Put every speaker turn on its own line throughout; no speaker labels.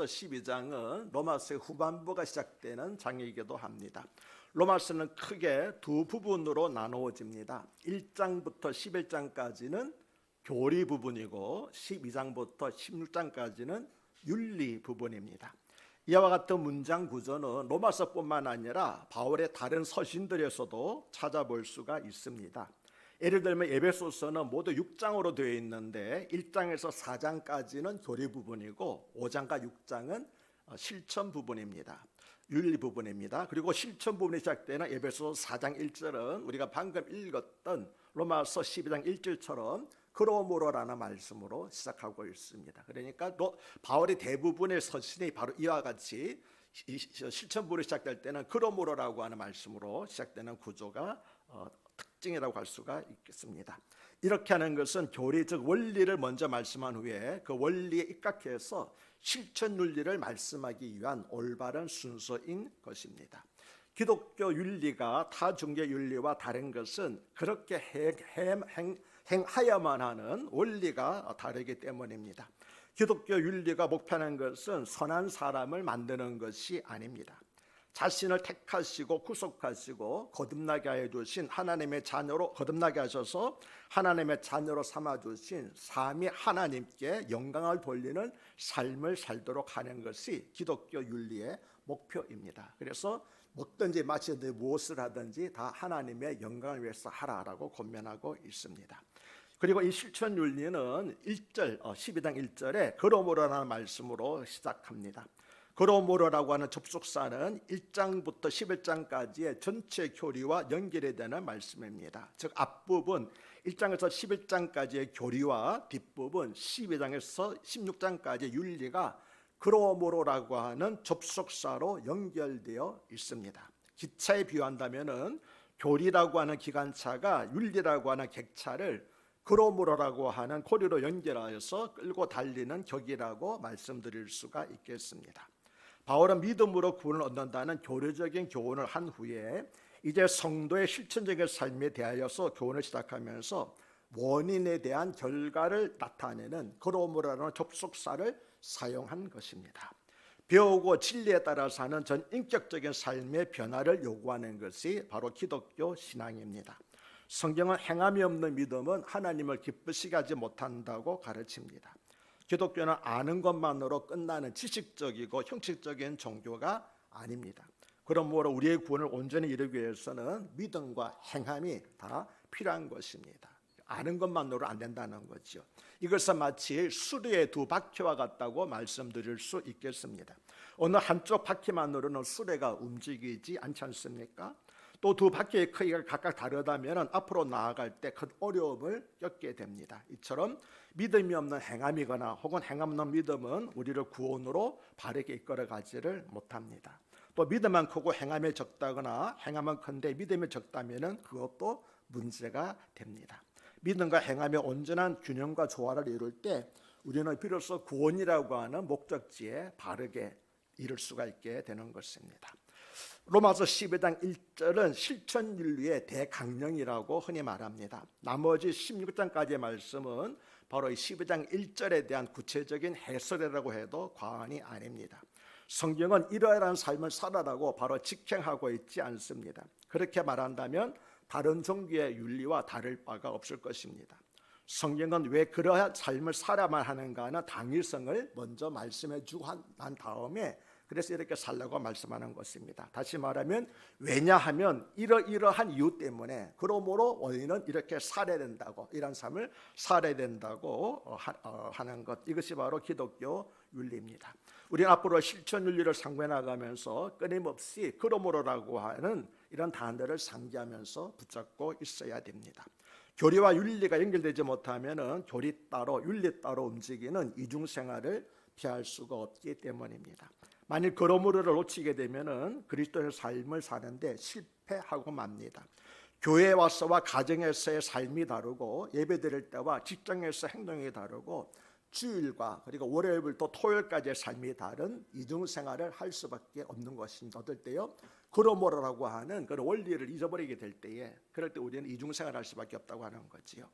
12장은 로마서의 후반부가 시작되는 장이기도 합니다. 로마서는 크게 두 부분으로 나누어집니다. 1장부터 11장까지는 교리 부분이고 12장부터 16장까지는 윤리 부분입니다. 이와 같은 문장 구조는 로마서뿐만 아니라 바울의 다른 서신들에서도 찾아볼 수가 있습니다. 예를 들면 에베소서는 모두 6장으로 되어 있는데 1장에서 4장까지는 교리 부분이고 5장과 6장은 실천 부분입니다. 윤리 부분입니다. 그리고 실천 부분이 시작되는 에베소서 4장 1절은 우리가 방금 읽었던 로마서 12장 1절처럼 그러므로라는 말씀으로 시작하고 있습니다. 그러니까 바울의 대부분의 서신이 바로 이와 같이 실천 부분이 시작될 때는 그러므로라고 하는 말씀으로 시작되는 구조가 특징이라고 할 수가 있겠습니다. 이렇게 하는 것은 교리 즉 원리를 먼저 말씀한 후에 그 원리에 입각해서 실천 윤리를 말씀하기 위한 올바른 순서인 것입니다. 기독교 윤리가 타 종교 윤리와 다른 것은 그렇게 행하야만 하는 원리가 다르기 때문입니다. 기독교 윤리가 목표하는 것은 선한 사람을 만드는 것이 아닙니다. 자신을 택하시고 구속하시고 거듭나게 하여 주신 하나님의 자녀로 거듭나게 하셔서 하나님의 자녀로 삼아 주신 삼위 하나님께 영광을 돌리는 삶을 살도록 하는 것이 기독교 윤리의 목표입니다. 그래서 먹든지 마시든지 무엇을 하든지 다 하나님의 영광을 위해서 하라라고 권면하고 있습니다. 그리고 이 실천 윤리는 12장 1절에 그러므로라는 말씀으로 시작합니다. 그러므로라고 하는 접속사는 1장부터 11장까지의 전체 교리와 연결이 되는 말씀입니다. 즉 앞부분 1장에서 11장까지의 교리와 뒷부분 12장에서 16장까지의 윤리가 그러므로라고 하는 접속사로 연결되어 있습니다. 기차에 비유한다면은 교리라고 하는 기관차가 윤리라고 하는 객차를 그러므로라고 하는 고리로 연결하여서 끌고 달리는 격이라고 말씀드릴 수가 있겠습니다. 바울은 믿음으로 구원을 얻는다는 교리적인 교훈을 한 후에 이제 성도의 실천적인 삶에 대하여서 교훈을 시작하면서 원인에 대한 결과를 나타내는 그러므로라는 접속사를 사용한 것입니다. 배우고 진리에 따라 사는 전 인격적인 삶의 변화를 요구하는 것이 바로 기독교 신앙입니다. 성경은 행함이 없는 믿음은 하나님을 기쁘시게 하지 못한다고 가르칩니다. 기독교는 아는 것만으로 끝나는 지식적이고 형식적인 종교가 아닙니다. 그러므로 우리의 구원을 온전히 이루기 위해서는 믿음과 행함이 다 필요한 것입니다. 아는 것만으로 안 된다는 거죠. 이것은 마치 수레의 두 바퀴와 같다고 말씀드릴 수 있겠습니다. 어느 한쪽 바퀴만으로는 수레가 움직이지 않지 않습니까? 또 두 바퀴의 크기가 각각 다르다면 앞으로 나아갈 때 큰 어려움을 겪게 됩니다. 이처럼 믿음이 없는 행함이거나 혹은 행함 없는 믿음은 우리를 구원으로 바르게 이끌어가지를 못합니다. 또 믿음만 크고 행함이 적다거나 행함은 큰데 믿음이 적다면 그것도 문제가 됩니다. 믿음과 행함의 온전한 균형과 조화를 이룰 때 우리는 비로소 구원이라고 하는 목적지에 바르게 이룰 수가 있게 되는 것입니다. 로마서 12장 1절은 실천 윤리의 대강령이라고 흔히 말합니다. 나머지 16장까지의 말씀은 바로 이 12장 1절에 대한 구체적인 해설이라고 해도 과언이 아닙니다. 성경은 이러한 삶을 살아라고 바로 직행하고 있지 않습니다. 그렇게 말한다면 다른 종교의 윤리와 다를 바가 없을 것입니다. 성경은 왜 그러한 삶을 살아만 하는가는 당위성을 먼저 말씀해 주고 난 다음에 그래서 이렇게 살라고 말씀하는 것입니다. 다시 말하면 왜냐하면 이러한 이유 때문에 그러므로 우리는 이렇게 살아야 된다고 이런 삶을 살아야 된다고 하는 것 이것이 바로 기독교 윤리입니다. 우리는 앞으로 실천 윤리를 상고해 나가면서 끊임없이 그러므로라고 하는 이런 단어를 상기하면서 붙잡고 있어야 됩니다. 교리와 윤리가 연결되지 못하면 교리 따로 윤리 따로 움직이는 이중생활을 피할 수가 없기 때문입니다. 만일 그러므로를 놓치게 되면은 그리스도의 삶을 사는데 실패하고 맙니다. 교회에 와서와 가정에서의 삶이 다르고 예배드릴 때와 직장에서 행동이 다르고 주일과 그리고 월요일부터 토요일까지의 삶이 다른 이중생활을 할 수밖에 없는 것입니다. 어떨 때요? 그러므로라고 하는 그런 원리를 잊어버리게 될 때에 그럴 때 우리는 이중생활을 할 수밖에 없다고 하는 거지요.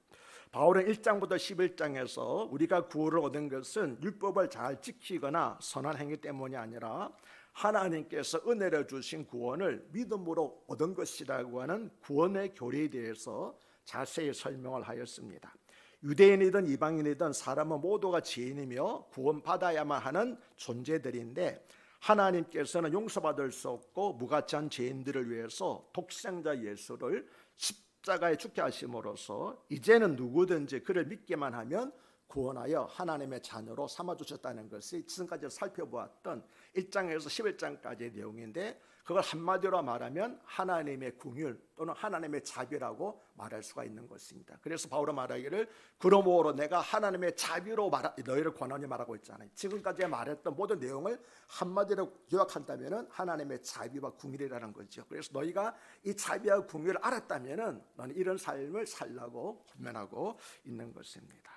바울은 1장부터 11장에서 우리가 구원을 얻은 것은 율법을 잘 지키거나 선한 행위 때문이 아니라 하나님께서 은혜로 주신 구원을 믿음으로 얻은 것이라고 하는 구원의 교리에 대해서 자세히 설명을 하였습니다. 유대인이든 이방인이든 사람은 모두가 죄인이며 구원받아야만 하는 존재들인데, 하나님께서는 용서받을 수 없고 무가치한 죄인들을 위해서 독생자 예수를 십자가에 죽게 하심으로써 이제는 누구든지 그를 믿기만 하면 구원하여 하나님의 자녀로 삼아주셨다는 것이 지금까지 살펴보았던 1장에서 11장까지의 내용인데, 그걸 한마디로 말하면 하나님의 긍휼 또는 하나님의 자비라고 말할 수가 있는 것입니다. 그래서 바울은 말하기를 그러므로 내가 하나님의 자비로 너희를 권하니 말하고 있잖아요. 지금까지 말했던 모든 내용을 한마디로 요약한다면 하나님의 자비와 긍휼이라는 거죠. 그래서 너희가 이 자비와 긍휼을 알았다면 너는 이런 삶을 살라고 권면하고 있는 것입니다.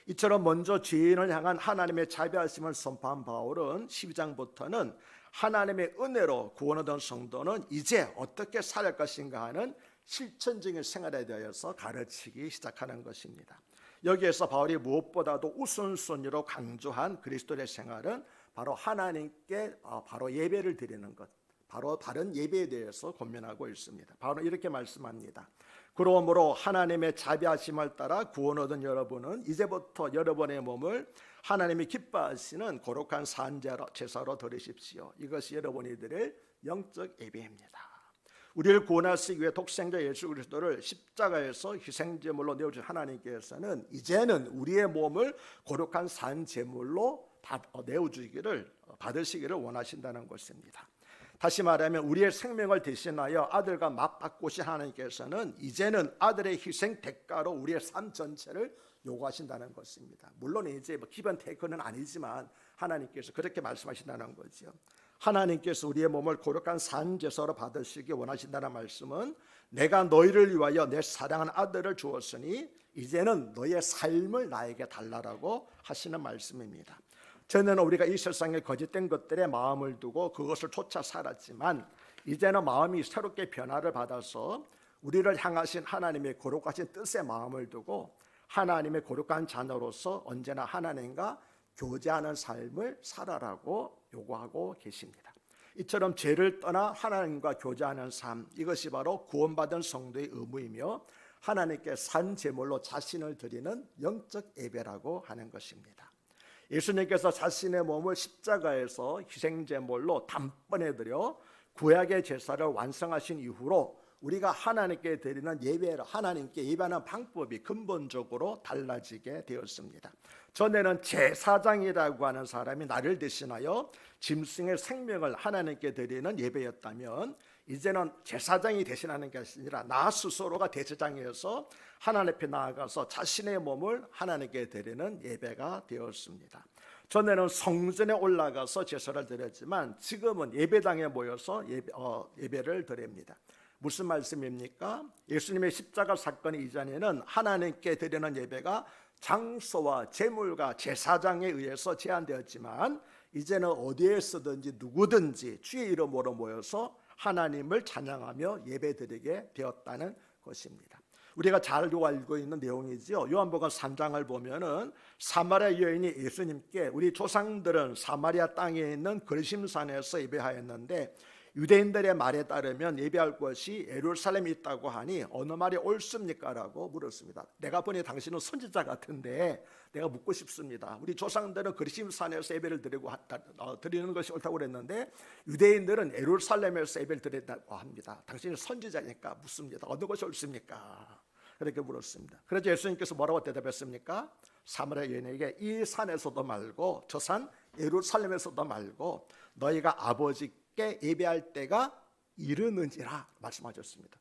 이처럼 먼저 죄인을 향한 하나님의 자비하심을 선포한 바울은 12장부터는 하나님의 은혜로 구원 얻은 성도는 이제 어떻게 살 것인가 하는 실천적인 생활에 대해서 가르치기 시작하는 것입니다. 여기에서 바울이 무엇보다도 우선순위로 강조한 그리스도의 생활은 바로 하나님께 바로 예배를 드리는 것, 바로 다른 예배에 대해서 권면하고 있습니다. 바울은 이렇게 말씀합니다. 그러므로 하나님의 자비하심을 따라 구원 얻은 여러분은 이제부터 여러분의 몸을 하나님이 기뻐하시는 거룩한 제사로 드리십시오. 이것이 여러분이 드릴 영적 예배입니다. 우리를 구원하시기 위해 독생자 예수 그리스도를 십자가에서 희생제물로 내어주신 하나님께서는 이제는 우리의 몸을 거룩한 산 제물로 내어주기를 받으시기를 원하신다는 것입니다. 다시 말하면 우리의 생명을 대신하여 아들과 맞바꾸신 하나님께서는 이제는 아들의 희생 대가로 우리의 삶 전체를 요구하신다는 것입니다. 물론 이제 기본 테이크는 아니지만 하나님께서 그렇게 말씀하신다는 거죠. 하나님께서 우리의 몸을 거룩한 산 제사로 받으시기 원하신다는 말씀은 내가 너희를 위하여 내 사랑하는 아들을 주었으니 이제는 너의 삶을 나에게 달라라고 하시는 말씀입니다. 전에는 우리가 이 세상에 거짓된 것들에 마음을 두고 그것을 쫓아 살았지만 이제는 마음이 새롭게 변화를 받아서 우리를 향하신 하나님의 거룩하신 뜻에 마음을 두고 하나님의 거룩한 자녀로서 언제나 하나님과 교제하는 삶을 살아라고 요구하고 계십니다. 이처럼 죄를 떠나 하나님과 교제하는 삶, 이것이 바로 구원받은 성도의 의무이며 하나님께 산 제물로 자신을 드리는 영적 예배라고 하는 것입니다. 예수님께서 자신의 몸을 십자가에서 희생제물로 단번에 드려 구약의 제사를 완성하신 이후로 우리가 하나님께 드리는 예배를 하나님께 예배하는 방법이 근본적으로 달라지게 되었습니다. 전에는 제사장이라고 하는 사람이 나를 대신하여 짐승의 생명을 하나님께 드리는 예배였다면 이제는 제사장이 대신하는 것이 아니라 나 스스로가 대제사장이어서 하나님 앞에 나아가서 자신의 몸을 하나님께 드리는 예배가 되었습니다. 전에는 성전에 올라가서 제사를 드렸지만 지금은 예배당에 모여서 예배를 드립니다. 무슨 말씀입니까? 예수님의 십자가 사건 이전에는 하나님께 드리는 예배가 장소와 제물과 제사장에 의해서 제한되었지만 이제는 어디에서든지 누구든지 주의 이름으로 모여서 하나님을 찬양하며 예배드리게 되었다는 것입니다. 우리가 잘 알고 있는 내용이죠. 요한복음 3장을 보면은 사마리아 여인이 예수님께 우리 조상들은 사마리아 땅에 있는 거리심산에서 예배하였는데 유대인들의 말에 따르면 예배할 곳이 예루살렘에 있다고 하니 어느 말이 옳습니까? 라고 물었습니다. 내가 보니 당신은 선지자 같은데 내가 묻고 싶습니다. 우리 조상들은 거리심산에서 예배를 드리는 것이 옳다고 그랬는데 유대인들은 예루살렘에서 예배를 드린다고 합니다. 당신은 선지자니까 묻습니다. 어느 것이 옳습니까? 그렇게 물었습니다. 그래서 예수님께서 뭐라고 대답했습니까? 사마리아 여인에게 이 산에서도 말고 저 산 예루살렘에서도 말고 너희가 아버지께 예배할 때가 이르는지라 말씀하셨습니다.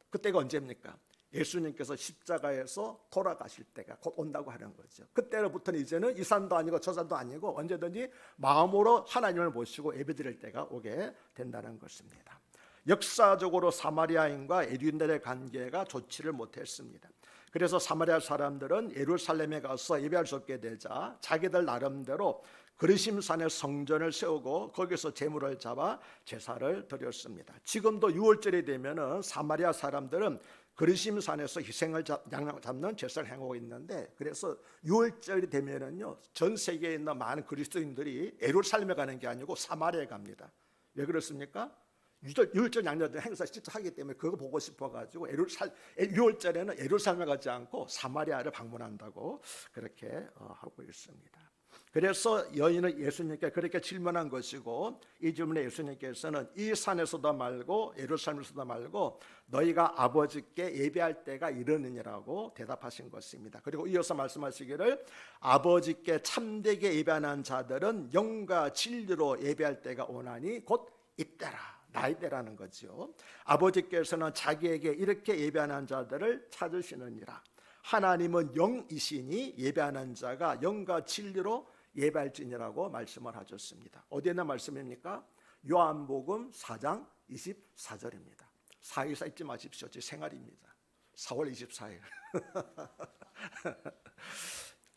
그때가 언제입니까? 예수님께서 십자가에서 돌아가실 때가 곧 온다고 하는 거죠. 그때로부터는 이제는 이 산도 아니고 저 산도 아니고 언제든지 마음으로 하나님을 모시고 예배드릴 때가 오게 된다는 것입니다. 역사적으로 사마리아인과 유대인들의 관계가 좋지를 못했습니다. 그래서 사마리아 사람들은 예루살렘에 가서 예배할 수 없게 되자 자기들 나름대로 그리심산에 성전을 세우고 거기서 제물을 잡아 제사를 드렸습니다. 지금도 6월절이 되면은 사마리아 사람들은 그리심산에서 희생을 잡는 제사를 행하고 있는데, 그래서 6월절이 되면은요 전 세계에 있는 많은 그리스도인들이 예루살렘에 가는 게 아니고 사마리아에 갑니다. 왜 그렇습니까? 6월절 양녀들 행사 직접 하기 때문에 그거 보고 싶어가지고 6월절에는 예루살렘에 가지 않고 사마리아를 방문한다고 그렇게 하고 있습니다. 그래서 여인은 예수님께 그렇게 질문한 것이고, 이 질문에 예수님께서는 이 산에서도 말고 예루살렘에서도 말고 너희가 아버지께 예배할 때가 이르느니라고 대답하신 것입니다. 그리고 이어서 말씀하시기를 아버지께 참되게 예배하는 자들은 영과 진리로 예배할 때가 오나니 곧 이때라, 나의 때라는 거죠. 아버지께서는 자기에게 이렇게 예배하는 자들을 찾으시느니라. 하나님은 영이시니 예배하는 자가 영과 진리로 예배할지니라고 말씀을 하셨습니다. 어디에 있는 말씀입니까? 요한복음 4장 24절입니다. 4.24 잊지 마십시오. 제 생활입니다. 4월 24일.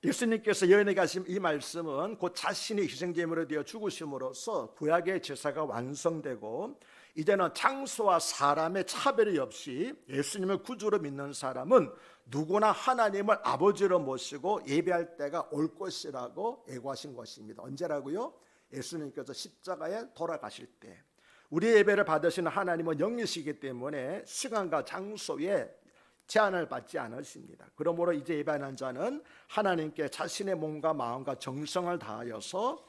예수님께서 여인에게 하신 이 말씀은 곧 자신이 희생제물이 되어 죽으심으로써 구약의 제사가 완성되고, 이제는 장소와 사람의 차별이 없이 예수님을 구주로 믿는 사람은 누구나 하나님을 아버지로 모시고 예배할 때가 올 것이라고 예고하신 것입니다. 언제라고요? 예수님께서 십자가에 돌아가실 때. 우리 예배를 받으시는 하나님은 영이시기 때문에 시간과 장소에 제한을 받지 않으십니다. 그러므로 이제 예배하는 자는 하나님께 자신의 몸과 마음과 정성을 다하여서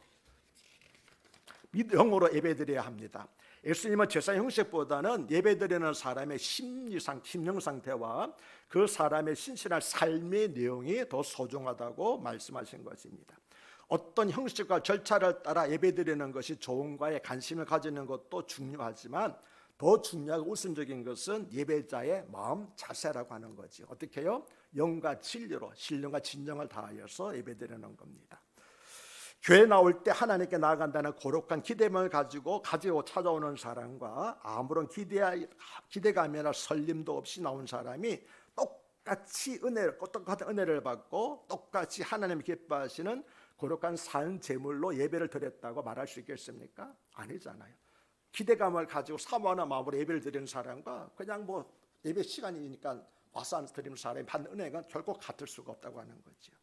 영으로 예배드려야 합니다. 예수님은 제사 형식보다는 예배드리는 사람의 심령 상태와 그 사람의 신실한 삶의 내용이 더 소중하다고 말씀하신 것입니다. 어떤 형식과 절차를 따라 예배드리는 것이 좋은가에 관심을 가지는 것도 중요하지만 더 중요하고 우선적인 것은 예배자의 마음 자세라고 하는 거죠. 어떻게 해요? 영과 진리로 신령과 진정을 다하여서 예배드리는 겁니다. 교회 나올 때 하나님께 나아간다는 고룩한 기대감을 가지고 찾아오는 사람과 아무런 기대감이나 설렘도 없이 나온 사람이 똑같은 은혜를 받고 똑같이 하나님이 기뻐하시는 거룩한 산 제물로 예배를 드렸다고 말할 수 있겠습니까? 아니잖아요. 기대감을 가지고 사모하는 마음으로 예배를 드리는 사람과 그냥 예배 시간이니까 와서 드리는 사람이 받는 은혜가 결코 같을 수가 없다고 하는 거죠.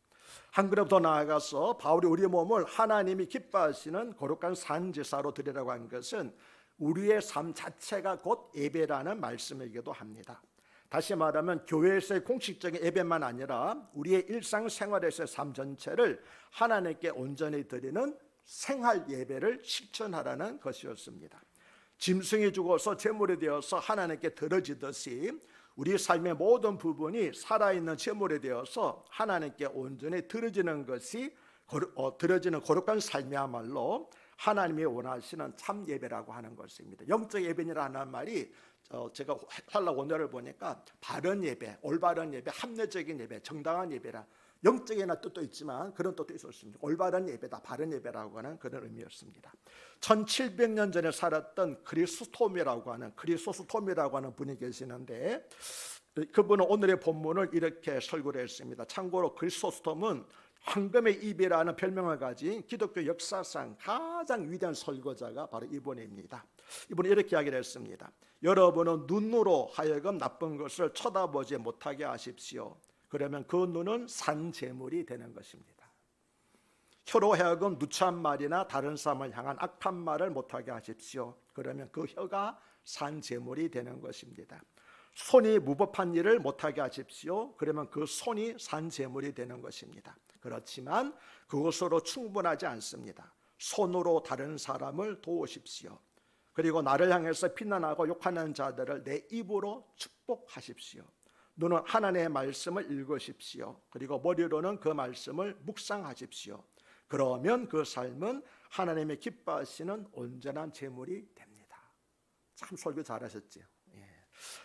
한 걸음 더 나아가서 바울이 우리 몸을 하나님이 기뻐하시는 거룩한 산제사로 드리라고 한 것은 우리의 삶 자체가 곧 예배라는 말씀이기도 합니다. 다시 말하면 교회에서의 공식적인 예배만 아니라 우리의 일상생활에서의 삶 전체를 하나님께 온전히 드리는 생활 예배를 실천하라는 것이었습니다. 짐승이 죽어서 제물이 되어서 하나님께 드려지듯이 우리 삶의 모든 부분이 살아있는 제물이 되어서 하나님께 온전히 드려지는 것이 드려지는 거룩한 삶이야말로 하나님이 원하시는 참 예배라고 하는 것입니다. 영적 예배라는 말이 제가 활락 원어를 보니까 바른 예배, 올바른 예배, 합리적인 예배, 정당한 예배라, 영적인 뜻도 있지만 그런 뜻도 있었습니다. 올바른 예배다, 바른 예배라고 하는 그런 의미였습니다. 1700년 전에 살았던 크리소스톰이라고 하는 분이 계시는데, 그분은 오늘의 본문을 이렇게 설교를 했습니다. 참고로 크리소스톰은 황금의 입이라는 별명을 가진 기독교 역사상 가장 위대한 설교자가 바로 이분입니다. 이분은 이렇게 이야기를 했습니다. 여러분은 눈으로 하여금 나쁜 것을 쳐다보지 못하게 하십시오. 그러면 그 눈은 산제물이 되는 것입니다. 혀로 하여금 누추한 말이나 다른 사람을 향한 악한 말을 못하게 하십시오. 그러면 그 혀가 산제물이 되는 것입니다. 손이 무법한 일을 못하게 하십시오. 그러면 그 손이 산제물이 되는 것입니다. 그렇지만 그것으로 충분하지 않습니다. 손으로 다른 사람을 도우십시오. 그리고 나를 향해서 비난하고 욕하는 자들을 내 입으로 축복하십시오. 눈은 하나님의 말씀을 읽으십시오. 그리고 머리로는 그 말씀을 묵상하십시오. 그러면 그 삶은 하나님의 기뻐하시는 온전한 제물이 됩니다. 참 설교 잘하셨죠.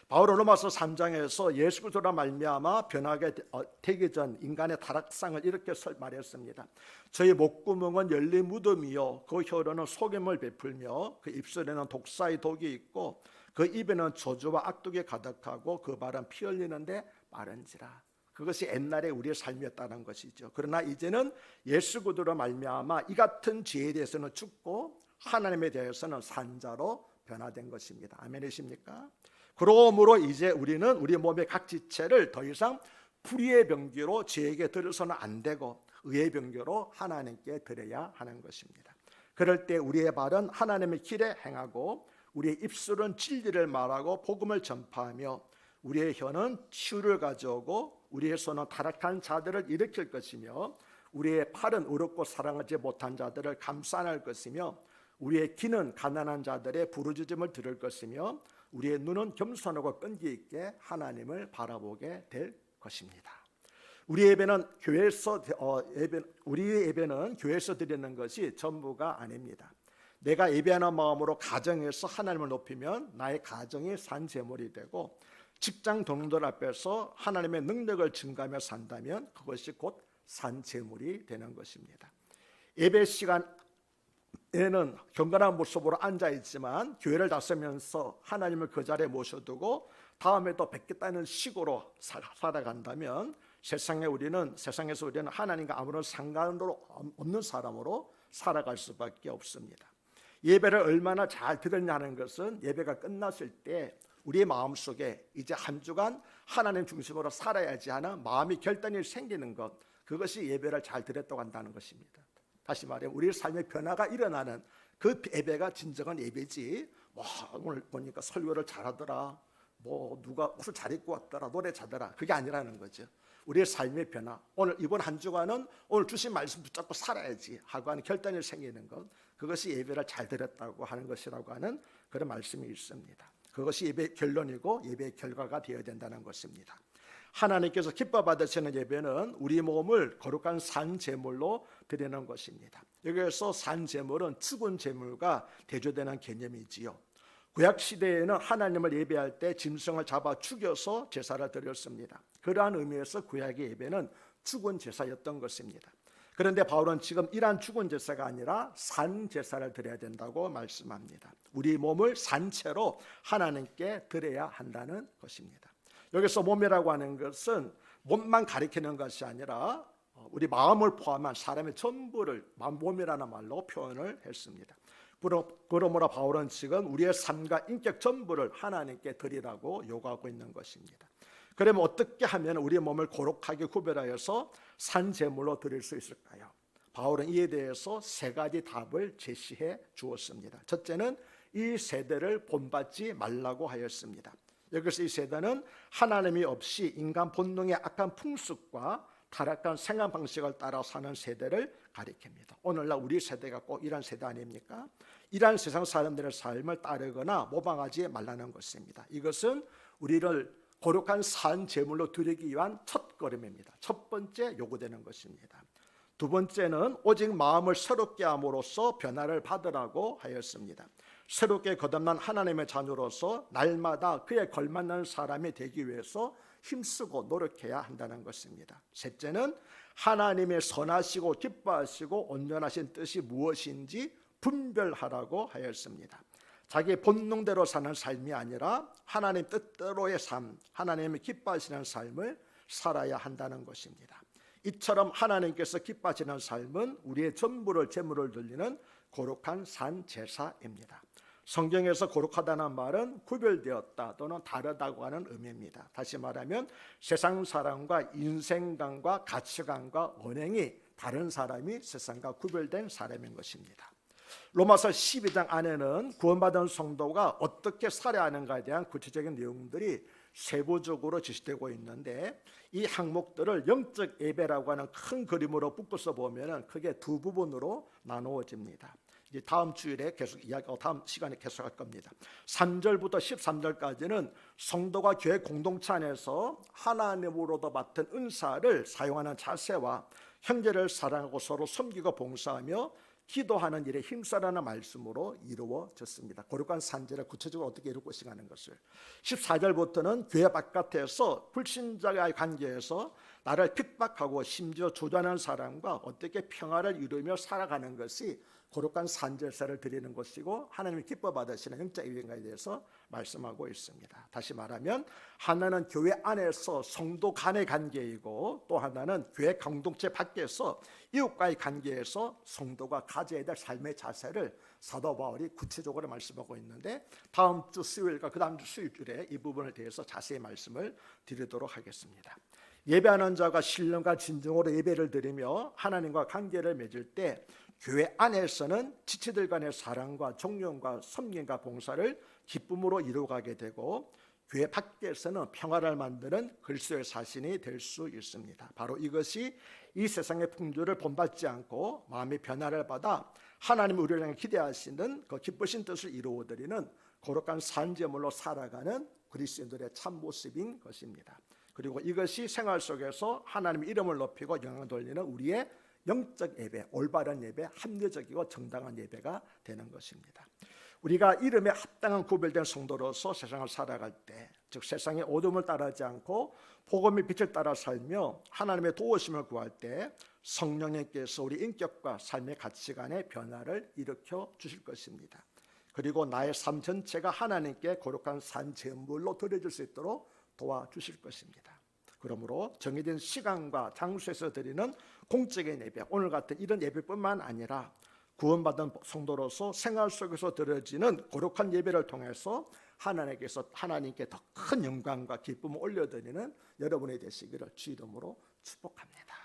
바울은 로마서 3장에서 예수 그리스도로 말미암아 변하게 되기 전 인간의 타락상을 이렇게 말했습니다. 저희 목구멍은 열린 무덤이요, 그 혀로는 속임을 베풀며 그 입술에는 독사의 독이 있고 그 입에는 저주와 악독이 가득하고 그 말은 피 흘리는데 마른지라. 그것이 옛날에 우리의 삶이었다는 것이죠. 그러나 이제는 예수 그리스도로 말미암아 이 같은 죄에 대해서는 죽고 하나님에 대해서는 산자로 변화된 것입니다. 아멘이십니까? 그러므로 이제 우리는 우리 몸의 각 지체를 더 이상 불의의 병기로 죄에게 드려서는 안 되고 의의 병기로 하나님께 드려야 하는 것입니다. 그럴 때 우리의 발은 하나님의 길에 행하고 우리의 입술은 진리를 말하고 복음을 전파하며 우리의 혀는 치유를 가져오고 우리의 손은 타락한 자들을 일으킬 것이며 우리의 팔은 의롭고 사랑하지 못한 자들을 감싸낼 것이며 우리의 귀는 가난한 자들의 부르짖음을 들을 것이며 우리의 눈은 겸손하고 끈기 있게 하나님을 바라보게 될 것입니다. 우리의 예배는 교회에서 드리는 것이 전부가 아닙니다. 내가 예배하는 마음으로 가정에서 하나님을 높이면 나의 가정이 산 제물이 되고 직장 동료들 앞에서 하나님의 능력을 증가하며 산다면 그것이 곧 산 제물이 되는 것입니다. 예배 시간에는 경건한 모습으로 앉아 있지만 교회를 다스면서 하나님을 그 자리에 모셔두고 다음에 또 뵙겠다는 식으로 살아간다면 세상에서 우리는 하나님과 아무런 상관도 없는 사람으로 살아갈 수밖에 없습니다. 예배를 얼마나 잘 드렸냐는 것은 예배가 끝났을 때 우리의 마음속에 이제 한 주간 하나님 중심으로 살아야지 하는 마음의 결단이 생기는 것, 그것이 예배를 잘 드렸다고 한다는 것입니다. 다시 말해 우리의 삶의 변화가 일어나는 그 예배가 진정한 예배지, 오늘 보니까 설교를 잘하더라, 누가 옷을 잘 입고 왔더라, 노래 잘하더라, 그게 아니라는 거죠. 우리의 삶의 변화, 이번 한 주간은 오늘 주신 말씀 붙잡고 살아야지 하고 하는 결단이 생기는 것, 그것이 예배를 잘 드렸다고 하는 것이라고 하는 그런 말씀이 있습니다. 그것이 예배의 결론이고 예배의 결과가 되어야 된다는 것입니다. 하나님께서 기뻐 받으시는 예배는 우리 몸을 거룩한 산 제물로 드리는 것입니다. 여기에서 산 제물은 죽은 제물과 대조되는 개념이지요. 구약 시대에는 하나님을 예배할 때 짐승을 잡아 죽여서 제사를 드렸습니다. 그러한 의미에서 구약의 예배는 죽은 제사였던 것입니다. 그런데 바울은 지금 이러한 죽은 제사가 아니라 산 제사를 드려야 된다고 말씀합니다. 우리 몸을 산채로 하나님께 드려야 한다는 것입니다. 여기서 몸이라고 하는 것은 몸만 가리키는 것이 아니라 우리 마음을 포함한 사람의 전부를 몸이라는 말로 표현을 했습니다. 그러므로 바울은 지금 우리의 삶과 인격 전부를 하나님께 드리라고 요구하고 있는 것입니다. 그러면 어떻게 하면 우리의 몸을 거룩하게 구별하여서 산 제물로 드릴 수 있을까요? 바울은 이에 대해서 세 가지 답을 제시해 주었습니다. 첫째는 이 세대를 본받지 말라고 하였습니다. 여기서 이 세대는 하나님이 없이 인간 본능의 악한 풍습과 타락한 생활 방식을 따라 사는 세대를 가리킵니다. 오늘날 우리 세대가 꼭 이런 세대 아닙니까? 이러한 세상 사람들의 삶을 따르거나 모방하지 말라는 것입니다. 이것은 우리를 거룩한 산 제물로 드리기 위한 첫 걸음입니다. 첫 번째 요구되는 것입니다. 두 번째는 오직 마음을 새롭게 함으로써 변화를 받으라고 하였습니다. 새롭게 거듭난 하나님의 자녀로서 날마다 그에 걸맞는 사람이 되기 위해서 힘쓰고 노력해야 한다는 것입니다. 셋째는 하나님의 선하시고 기뻐하시고 온전하신 뜻이 무엇인지 분별하라고 하였습니다. 자기 본능대로 사는 삶이 아니라 하나님 뜻대로의 삶, 하나님이 기뻐하시는 삶을 살아야 한다는 것입니다. 이처럼 하나님께서 기뻐하시는 삶은 우리의 전부를 제물을 드리는 거룩한 산 제사입니다. 성경에서 거룩하다는 말은 구별되었다 또는 다르다고 하는 의미입니다. 다시 말하면 세상 사람과 인생관과 가치관과 언행이 다른 사람이 세상과 구별된 사람인 것입니다. 로마서 12장 안에는 구원받은 성도가 어떻게 살아야 하는가에 대한 구체적인 내용들이 세부적으로 제시되고 있는데 이 항목들을 영적 예배라고 하는 큰 그림으로 묶어서 보면 크게 두 부분으로 나누어집니다. 이제 다음 주일에 계속 다음 시간에 계속할 겁니다. 3절부터 13절까지는 성도가 교회 공동체 안에서 하나님으로도 맡은 은사를 사용하는 자세와 형제를 사랑하고 서로 섬기고 봉사하며 기도하는 일에 힘쓰라는 말씀으로 이루어졌습니다. 거룩한 산제를 구체적으로 어떻게 이룰 것인가 하는 것을 14절부터는 교회 바깥에서 불신자와의 관계에서 나를 핍박하고 심지어 조장하는 사람과 어떻게 평화를 이루며 살아가는 것이 거룩한 산제사를 드리는 것이고 하나님이 기뻐 받으시는 영적 예배인가에 대해서 말씀하고 있습니다. 다시 말하면 하나는 교회 안에서 성도 간의 관계이고 또 하나는 교회 공동체 밖에서 이웃과의 관계에서 성도가 가져야 될 삶의 자세를 사도 바울이 구체적으로 말씀하고 있는데 다음 주 수요일과 그 다음 주 수요일에 이 부분에 대해서 자세히 말씀을 드리도록 하겠습니다. 예배하는 자가 신령과 진정으로 예배를 드리며 하나님과 관계를 맺을 때 교회 안에서는 지체들 간의 사랑과 종용과 섬김과 봉사를 기쁨으로 이루어가게 되고 교회 밖에서는 평화를 만드는 그리스도의 사신이 될 수 있습니다. 바로 이것이 이 세상의 풍조를 본받지 않고 마음의 변화를 받아 하나님이 우리를 향해 기대하시는 그 기쁘신 뜻을 이루어드리는 거룩한 산제물로 살아가는 그리스도인들의 참모습인 것입니다. 그리고 이것이 생활 속에서 하나님의 이름을 높이고 영광을 돌리는 우리의 영적 예배, 올바른 예배, 합리적이고 정당한 예배가 되는 것입니다. 우리가 이름에 합당한 구별된 성도로서 세상을 살아갈 때, 즉 세상의 어둠을 따르지 않고 복음의 빛을 따라 살며 하나님의 도우심을 구할 때 성령님께서 우리 인격과 삶의 가치관의 변화를 일으켜 주실 것입니다. 그리고 나의 삶 전체가 하나님께 거룩한 산 제물로 드려질 수 있도록 도와주실 것입니다. 그러므로 정해진 시간과 장소에서 드리는 공적인 예배, 오늘 같은 이런 예배뿐만 아니라 구원받은 성도로서 생활 속에서 드려지는 거룩한 예배를 통해서 하나님께 더 큰 영광과 기쁨을 올려드리는 여러분이 되시기를 주 이름으로 축복합니다.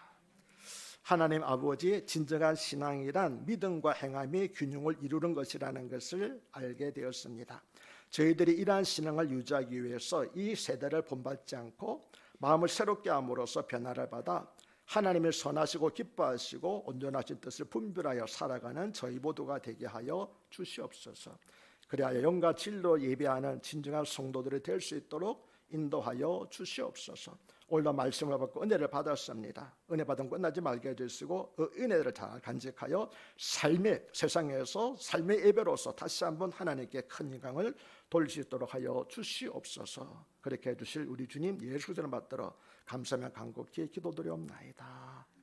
하나님 아버지의 진정한 신앙이란 믿음과 행함이 균형을 이루는 것이라는 것을 알게 되었습니다. 저희들이 이러한 신앙을 유지하기 위해서 이 세대를 본받지 않고 마음을 새롭게 함으로써 변화를 받아 하나님의 선하시고 기뻐하시고 온전하신 뜻을 분별하여 살아가는 저희 모두가 되게 하여 주시옵소서. 그리하여 영과 진리로 예배하는 진정한 성도들이 될 수 있도록 인도하여 주시옵소서. 오늘도 말씀을 받고 은혜를 받았습니다. 은혜 받은 끝나지 말게 해주시고 그 은혜를 잘 간직하여 세상에서 삶의 예배로서 다시 한번 하나님께 큰 영광을 돌릴 수 있도록 하여 주시옵소서. 그렇게 해주실 우리 주님 예수 그리스도를 받들어 감사하며 간곡히 기도드리옵나이다.